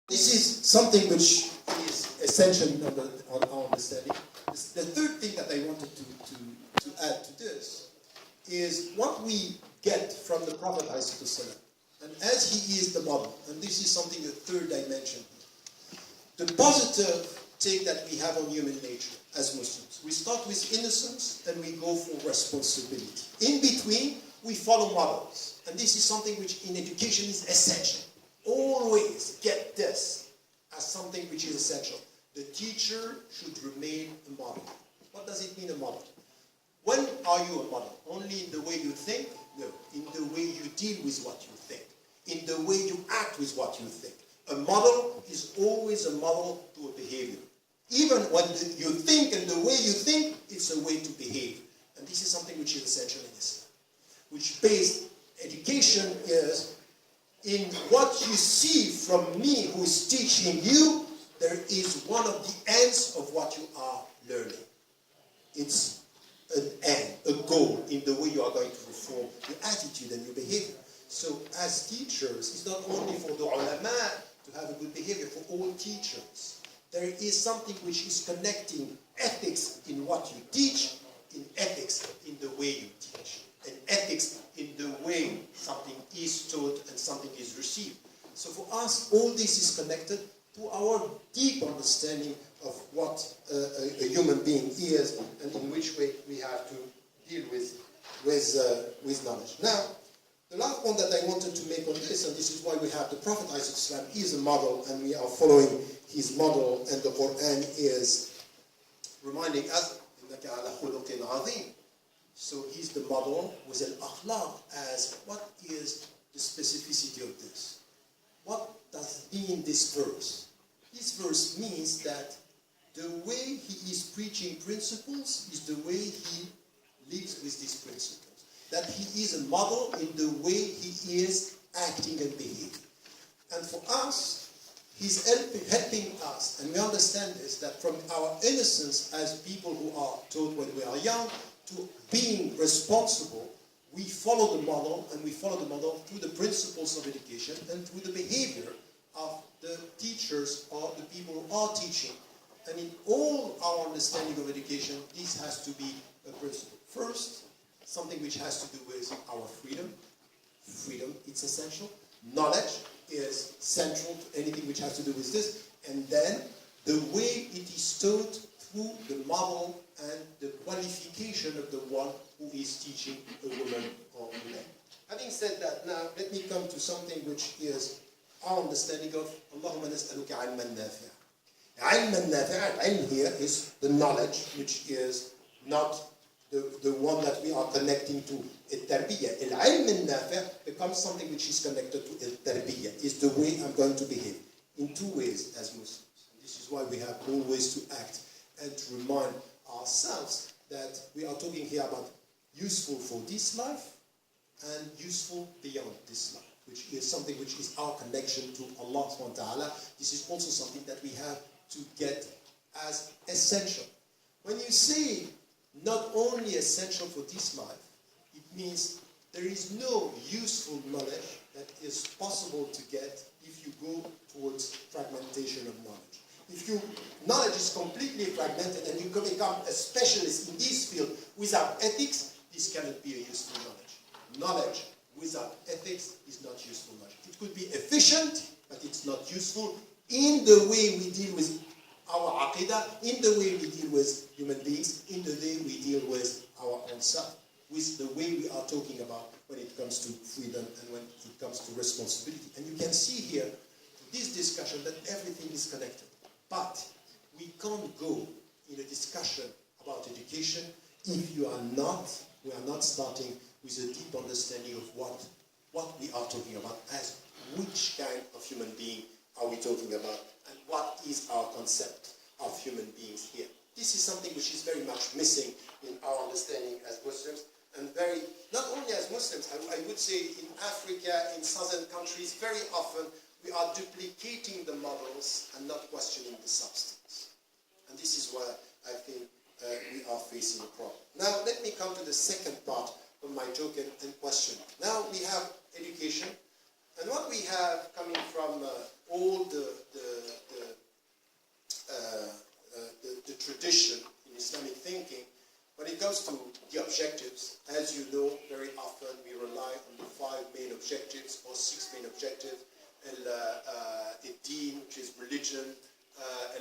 This is something which is essential in our understanding. The third thing that I wanted to add to this is what we get from the Prophet ﷺ. And as he is the model, and this is something, the third dimension, the positive take that we have on human nature as Muslims. We start with innocence and we go for responsibility. In between, we follow models. And this is something which in education is essential. Always get this as something which is essential. The teacher should remain a model. What does it mean, a model? When are you a model? Only in the way you think? No. In the way you deal with what you think. In the way you act with what you think. A model is always a model to a behavior. Even when you think and the way you think, it's a way to behave. And this is something which is essential in Islam. Which based education is in what you see from me who is teaching you, there is one of the ends of what you are learning. It's an end, a goal in the way you are going to reform your attitude and your behavior. So as teachers, it's not only for the ulama to have a good behavior, for all teachers. There is something which is connecting ethics in what you teach, in ethics in the way you teach, and ethics in the way something is taught and something is received. So for us, all this is connected to our deep understanding of what a human being is and in which way we have to deal with knowledge. Now, the last point that I wanted to make on this, and this is why we have the Prophet ﷺ is a model, and we are following his model, and the Quran is reminding us, إِنَّكَ عَلَى خُلُقٍ عَظِيمٍ. So he's the model with الأخلاق as what is the specificity of this? What does it mean, this verse? This verse means that the way he is preaching principles is the way he lives with these principles. That he is a model in the way he is acting and behaving. And for us, he's helping us, and we understand this, that from our innocence as people who are taught when we are young to being responsible, we follow the model, and we follow the model through the principles of education and through the behavior of the teachers or the people who are teaching. And in all our understanding of education, this has to be a principle. First, something which has to do with our freedom. Freedom, it's essential. Knowledge is central to anything which has to do with this. And then, the way it is taught through the model and the qualification of the one who is teaching a woman or a man. Having said that, now let me come to something which is our understanding of Allahumma nas'aluka ilman nafi'a. Ilman nafi'a, ilm here is the knowledge, which is not the one that we are connecting to التربية. العلم النافع becomes something which is connected to التربية. Is the way I'm going to behave in two ways as Muslims. And this is why we have always to act and to remind ourselves that we are talking here about useful for this life and useful beyond this life, which is something which is our connection to Allah subhanahu wa ta'ala. This is also something that we have to get as essential. When you say not only essential for this life, it means there is no useful knowledge that is possible to get if you go towards fragmentation of knowledge. If your knowledge is completely fragmented and you can become a specialist in this field without ethics, this cannot be a useful knowledge. Knowledge without ethics is not useful knowledge. It could be efficient, but it's not useful in the way we deal with our aqidah, in the way we deal with human beings, in the way we deal with our own self, with the way we are talking about when it comes to freedom and when it comes to responsibility. And you can see here, through this discussion, that everything is connected. But we can't go in a discussion about education if we are not starting with a deep understanding of what we are talking about, as which kind of human being are we talking about, and what is our concept of human beings here. This is something which is very much missing in our understanding as Muslims, and not only as Muslims, I would say in Africa, in southern countries, very often we are duplicating the models and not questioning the substance. And this is where I think we are facing a problem. Now, let me come to the second part of my talk and question. Now we have education, and what we have coming from all the tradition in Islamic thinking, when it comes to the objectives, as you know, very often we rely on the 5 main objectives or 6 main objectives. الدين, which is religion,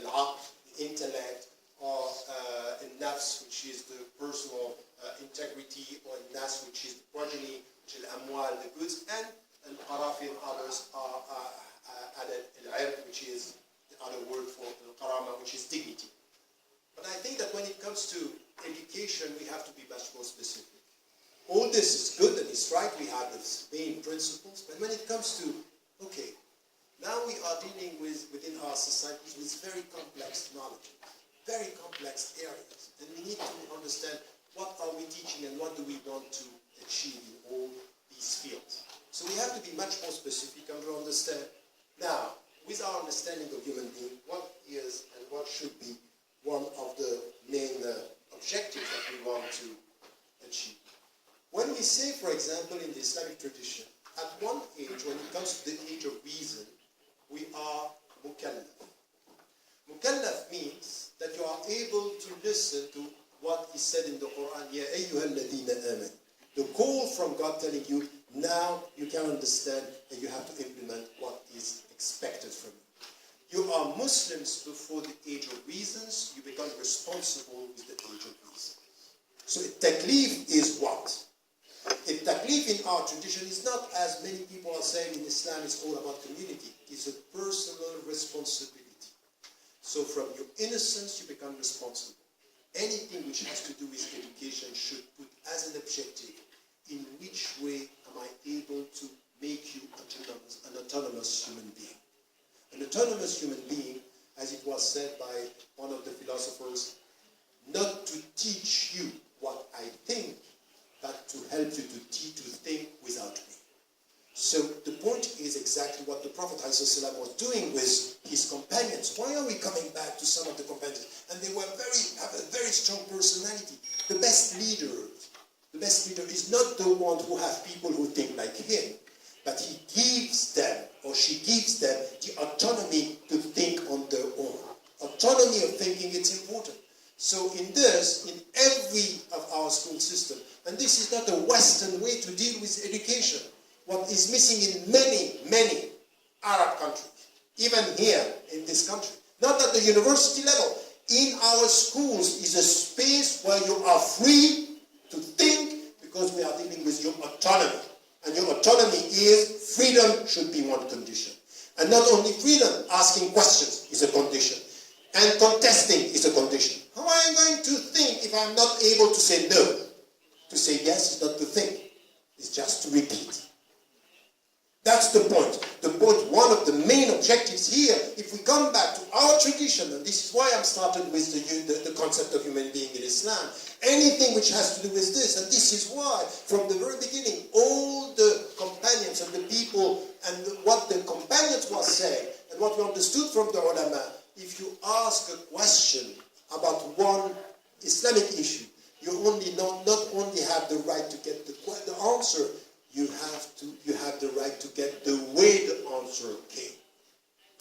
العقل, intellect, or النفس, which is the personal integrity, or الناس, which is the progeny, which is الأموال, the goods, and القرافة, others are added, العرض, which is the other word for القرامة, which is dignity. But I think that when it comes to education, we have to be much more specific. All this is good and it's right, we have the main principles, but when it comes to, okay, now we are dealing with, within our societies, with very complex knowledge, very complex areas, and we need to understand what are we teaching and what do we want to achieve in all these fields. So we have to be much more specific and to understand, now, with our understanding of human being, what is and what should be one of the main objectives that we want to achieve. When we say, for example, in the Islamic tradition, at one age, when it comes to the age of reason, we are mukallaf. Mukallaf means that you are able to listen to what is said in the Quran, Ya ayyuhal ladina aman. The call from God telling you, now you can understand and you have to implement what is expected from you. You are Muslims before the age of reasons, you become responsible with the age of reason. So taklif is what? Taklif in our tradition is not, as many people are saying in Islam, it's all about community. It's a personal responsibility. So from your innocence, you become responsible. Anything which has to do with education should put as an objective, in which way am I able to make you an autonomous human being? An autonomous human being, as it was said by one of the philosophers, not to teach you what I think, but to help you to think without me. So the point is exactly what the Prophet ﷺ was doing with his companions. Why are we coming back to some of the companions? And they have a very strong personality. The best leader is not the one who has people who think like him, but he gives them, or she gives them, the autonomy to think on their own. Autonomy of thinking, it's important. So in this, in every of our school system, and this is not a Western way to deal with education, what is missing in many, many Arab countries, even here in this country, not at the university level, in our schools is a space where you are free to think, because we are dealing with your autonomy. And your autonomy is, freedom should be one condition. And not only freedom, asking questions is a condition. And contesting is a condition. How am I going to think if I'm not able to say no? To say yes is not to think. It's just to repeat. That's the point. The point, one of the main objectives here, if we come back to our tradition, and this is why I'm starting with the concept of human being in Islam, anything which has to do with this, and this is why, from the very beginning, all the companions and the people, and what the companions were saying, and what we understood from the ulama, if you ask a question about one Islamic issue, you not only have the right to get the answer, you have the right to get the way the answer came.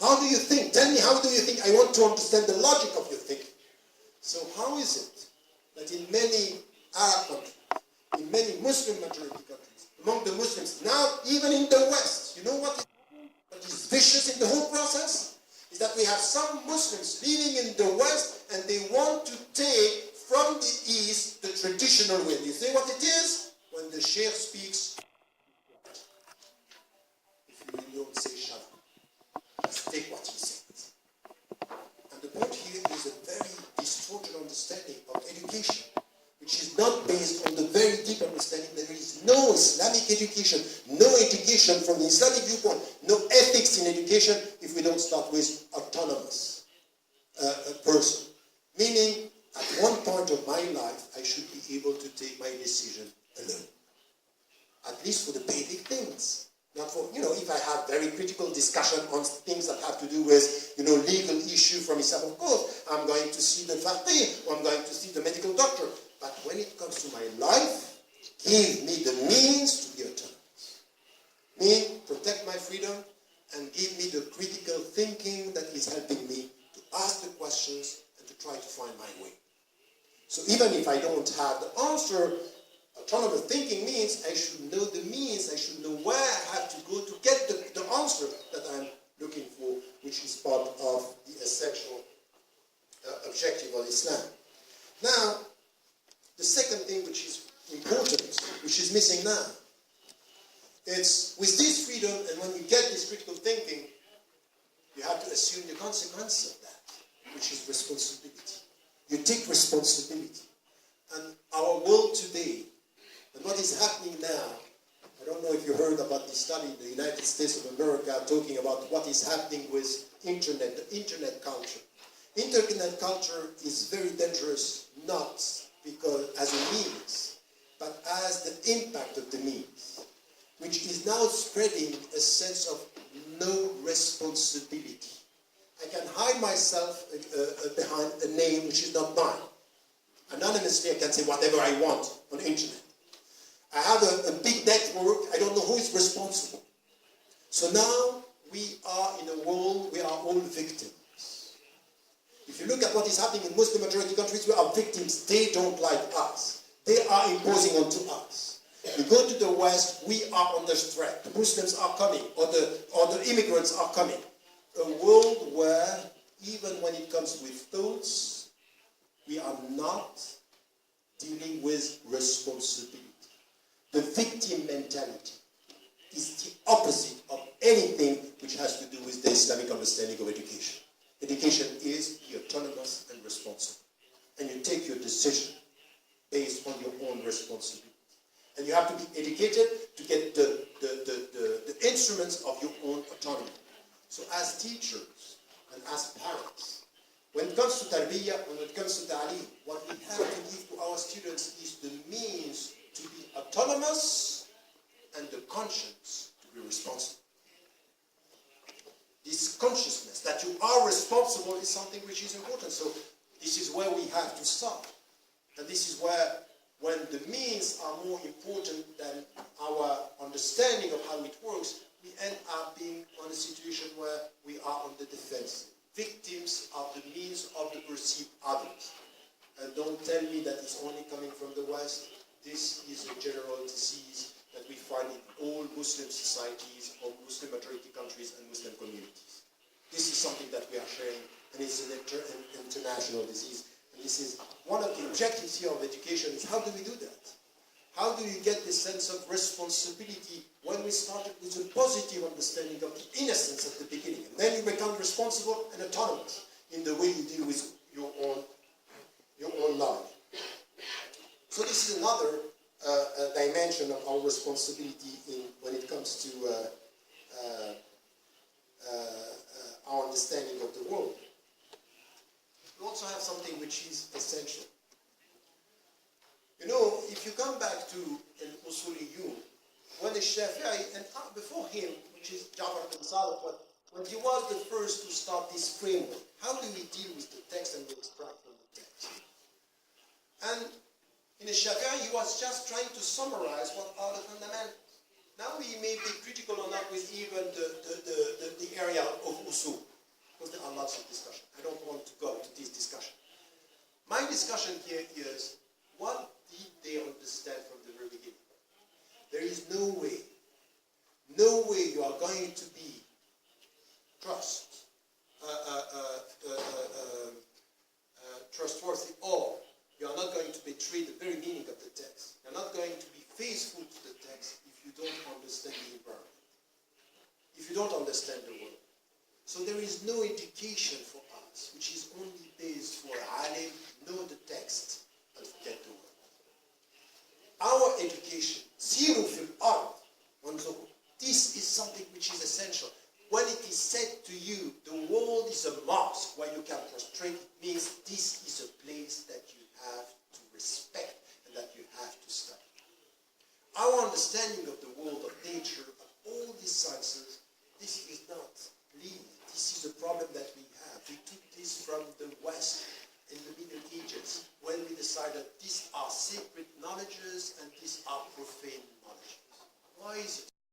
How do you think? Tell me, how do you think? I want to understand the logic of your thinking. So how is it that in many Arab countries, in many Muslim majority countries, among the Muslims, now even in the West, you know what is vicious in the whole process? Is that we have some Muslims living in the West and they want to take from the East the traditional way. You see what it is? When the Sheikh speaks, if you don't say shut up, just take what he says. And the point here is a very distorted understanding of education, which is not based on the very deep understanding that there is no Islamic education, no education from the Islamic viewpoint, no ethics in education if we don't start with autonomous person. Meaning, at one point of my life, I should be able to take my decision alone. At least for the basic things. Not for, if I have very critical discussion on things that have to do with, legal issue from Islam, of course, I'm going to see the Faculté, or I'm going to see the medical doctor. But when it comes to my life, give me the means to be autonomous. Protect my freedom, and give me the critical thinking that is helping me to ask the questions and to try to find my way. So even if I don't have the answer, autonomous thinking means I should know the means, I should know where I have to go to get the answer that I'm looking for, which is part of the essential objective of Islam. Now, the second thing which is important, which is missing now, it's with this freedom, and when you get this critical thinking, you have to assume the consequence of that, which is responsibility. You take responsibility. And our world today, and what is happening now, I don't know if you heard about this study in the United States of America talking about what is happening with internet, the internet culture. Internet culture is very dangerous, not because as a means, but as the impact of the means, which is now spreading a sense of no responsibility. I can hide myself behind a name which is not mine. Anonymously, I can say whatever I want on the internet. I have a big network, I don't know who is responsible. So now we are in a world, we are all victims. If you look at what is happening in Muslim majority countries, we are victims. They don't like us. They are imposing onto us. You go to the West, we are under threat. The Muslims are coming, or the immigrants are coming. A world where, even when it comes with thoughts, we are not dealing with responsibility. The victim mentality is the opposite of anything which has to do with the Islamic understanding of education. Education is be autonomous and responsible. And you take your decision based on your own responsibility. And you have to be educated to get the instruments of your own autonomy. So as teachers and as parents, when it comes to tarbiyah, when it comes to ta'lim, what we have to give to our students is the means to be autonomous and the conscience to be responsible. This consciousness that you are responsible is something which is important. So this is where we have to start. And this is where, when the means are more important than our understanding of how it works, we end up being on a situation where we are on the defensive. Victims of the means of the perceived others. And don't tell me that it's only coming from the West. This is a general disease that we find in all Muslim societies or Muslim majority countries and Muslim communities. This is something that we are sharing, and it's an international disease. And this is one of the objectives here of education is how do we do that? How do you get this sense of responsibility when we started with a positive understanding of the innocence at the beginning? And then you become responsible and autonomous in the way you deal with your own life. So this is another dimension of our responsibility when it comes to our understanding of the world. We also have something which is essential. You know, if you come back to al-Usuliyun, when the Shafi'i, and before him, which is Ja'far bin Salih, when he was the first to start this framework, how do we deal with the text and we extract from the text? And in the Shafi'i, he was just trying to summarize what are the fundamentals. Now we may be critical or not with even the area of usul, because there are lots of discussion. I don't want to go into this discussion. My discussion here is, what did they understand from the very beginning? There is no way you are going to be trustworthy, or you are not going to betray the very meaning of the text. You are not going to be faithful to the text if you don't understand the environment, if you don't understand the world. So there is no education for us, which is only based for alim, know the text, and forget the world. Our education, siru fil ard, this is something which is essential. When it is said to you, the world is a mosque where you can prostrate